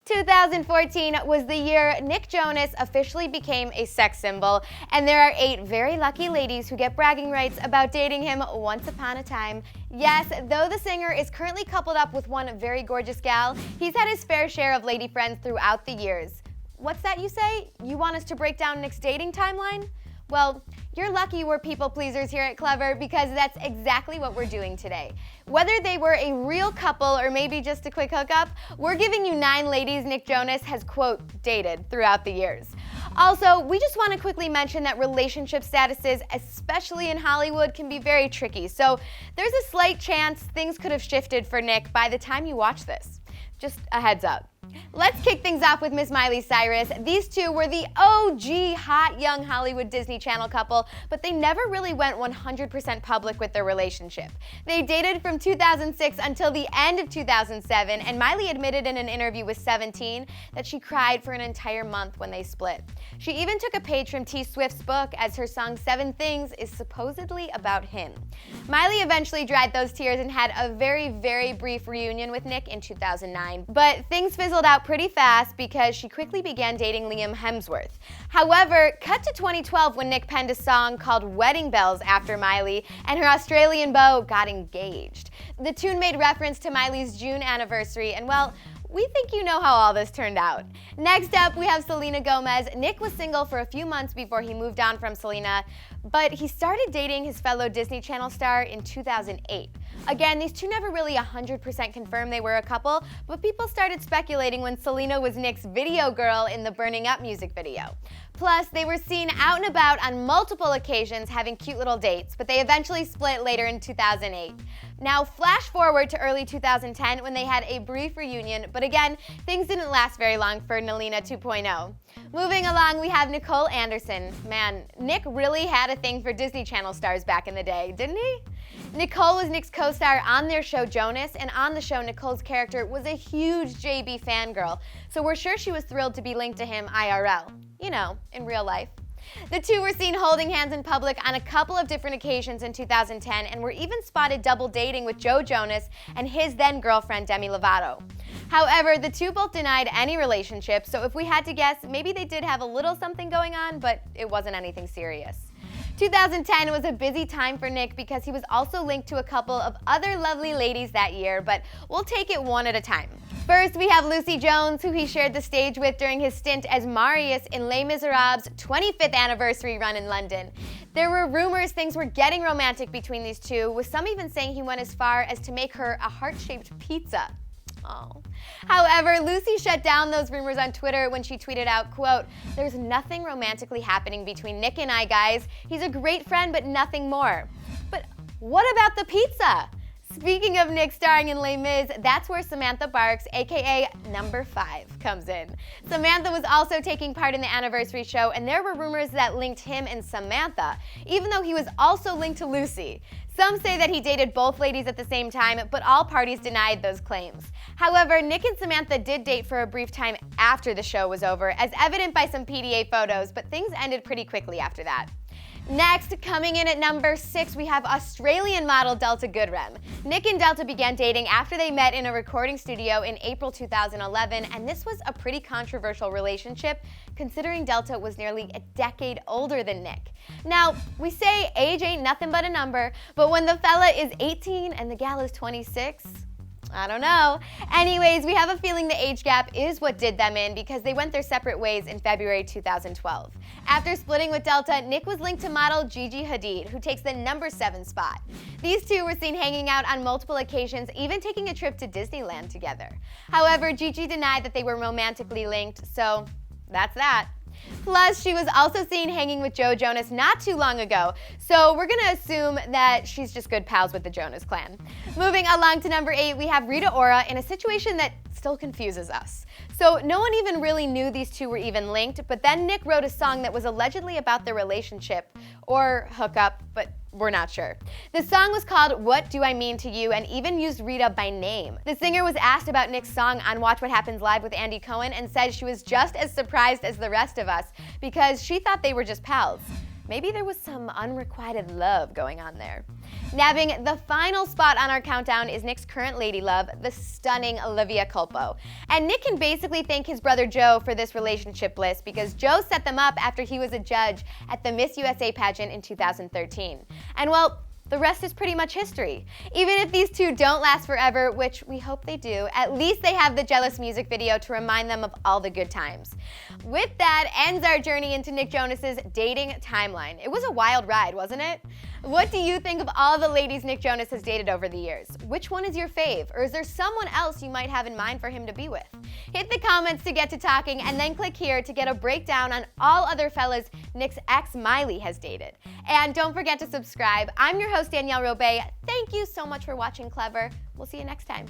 2014 was the year Nick Jonas officially became a sex symbol, and there are 8 very lucky ladies who get bragging rights about dating him once upon a time. Yes, though the singer is currently coupled up with one very gorgeous gal, he's had his fair share of lady friends throughout the years. What's that you say? You want us to break down Nick's dating timeline? Well, you're lucky we're people pleasers here at Clevver, because that's exactly what we're doing today. Whether they were a real couple or maybe just a quick hookup, we're giving you 9 ladies Nick Jonas has, quote, dated throughout the years. Also, we just want to quickly mention that relationship statuses, especially in Hollywood, can be very tricky, so there's a slight chance things could have shifted for Nick by the time you watch this. Just a heads up. Let's kick things off with Miss Miley Cyrus. These two were the OG hot young Hollywood Disney Channel couple, but they never really went 100% public with their relationship. They dated from 2006 until the end of 2007, and Miley admitted in an interview with 17 that she cried for an entire month when they split. She even took a page from T Swift's book, as her song 7 Things is supposedly about him. Miley eventually dried those tears and had a very, very brief reunion with Nick in 2009, but things fizzled out pretty fast because she quickly began dating Liam Hemsworth. However, cut to 2012 when Nick penned a song called Wedding Bells after Miley, and her Australian beau got engaged. The tune made reference to Miley's June anniversary, and well, we think you know how all this turned out. Next up, we have Selena Gomez. Nick was single for a few months before he moved on from Selena, but he started dating his fellow Disney Channel star in 2008. Again, these two never really 100% confirmed they were a couple, but people started speculating when Selena was Nick's video girl in the Burning Up music video. Plus, they were seen out and about on multiple occasions having cute little dates, but they eventually split later in 2008. Now, flash forward to early 2010 when they had a brief reunion, but again, things didn't last very long for Nelena 2.0. Moving along, we have Nicole Anderson. Man, Nick really had a thing for Disney Channel stars back in the day, didn't he? Nicole was Nick's co-star on their show Jonas, and on the show, Nicole's character was a huge JB fangirl, so we're sure she was thrilled to be linked to him IRL. You know, in real life. The two were seen holding hands in public on a couple of different occasions in 2010, and were even spotted double dating with Joe Jonas and his then girlfriend Demi Lovato. However, the two both denied any relationship, so if we had to guess, maybe they did have a little something going on, but it wasn't anything serious. 2010 was a busy time for Nick because he was also linked to a couple of other lovely ladies that year, but we'll take it one at a time. First, we have Lucy Jones, who he shared the stage with during his stint as Marius in Les Miserables' 25th anniversary run in London. There were rumors things were getting romantic between these two, with some even saying he went as far as to make her a heart-shaped pizza. Oh. However, Lucy shut down those rumors on Twitter when she tweeted out, quote, "There's nothing romantically happening between Nick and I, guys. He's a great friend, but nothing more." But what about the pizza? Speaking of Nick starring in Les Mis, that's where Samantha Barks, aka Number 5, comes in. Samantha was also taking part in the anniversary show, and there were rumors that linked him and Samantha, even though he was also linked to Lucy. Some say that he dated both ladies at the same time, but all parties denied those claims. However, Nick and Samantha did date for a brief time after the show was over, as evident by some PDA photos, but things ended pretty quickly after that. Next, coming in at number 6, we have Australian model Delta Goodrem. Nick and Delta began dating after they met in a recording studio in April 2011, and this was a pretty controversial relationship, considering Delta was nearly a decade older than Nick. Now, we say age ain't nothing but a number, but when the fella is 18 and the gal is 26, I don't know. Anyways, we have a feeling the age gap is what did them in, because they went their separate ways in February 2012. After splitting with Delta, Nick was linked to model Gigi Hadid, who takes the number 7 spot. These two were seen hanging out on multiple occasions, even taking a trip to Disneyland together. However, Gigi denied that they were romantically linked, so that's that. Plus, she was also seen hanging with Joe Jonas not too long ago, so we're gonna assume that she's just good pals with the Jonas clan. Moving along to number 8, we have Rita Ora in a situation that still confuses us. So no one even really knew these two were even linked, but then Nick wrote a song that was allegedly about their relationship, or hookup, but we're not sure. The song was called What Do I Mean to You, and even used Rita by name. The singer was asked about Nick's song on Watch What Happens Live with Andy Cohen, and said she was just as surprised as the rest of us because she thought they were just pals. Maybe there was some unrequited love going on there. Nabbing the final spot on our countdown is Nick's current lady love, the stunning Olivia Culpo. And Nick can basically thank his brother Joe for this relationship bliss because Joe set them up after he was a judge at the Miss USA pageant in 2013. And well, the rest is pretty much history. Even if these two don't last forever, which we hope they do, at least they have the Jealous music video to remind them of all the good times. With that ends our journey into Nick Jonas's dating timeline. It was a wild ride, wasn't it? What do you think of all the ladies Nick Jonas has dated over the years? Which one is your fave? Or is there someone else you might have in mind for him to be with? Hit the comments to get to talking, and then click here to get a breakdown on all other fellas Nick's ex Miley has dated. And don't forget to subscribe. I'm your host, Danielle Robay. Thank you so much for watching Clevver. We'll see you next time.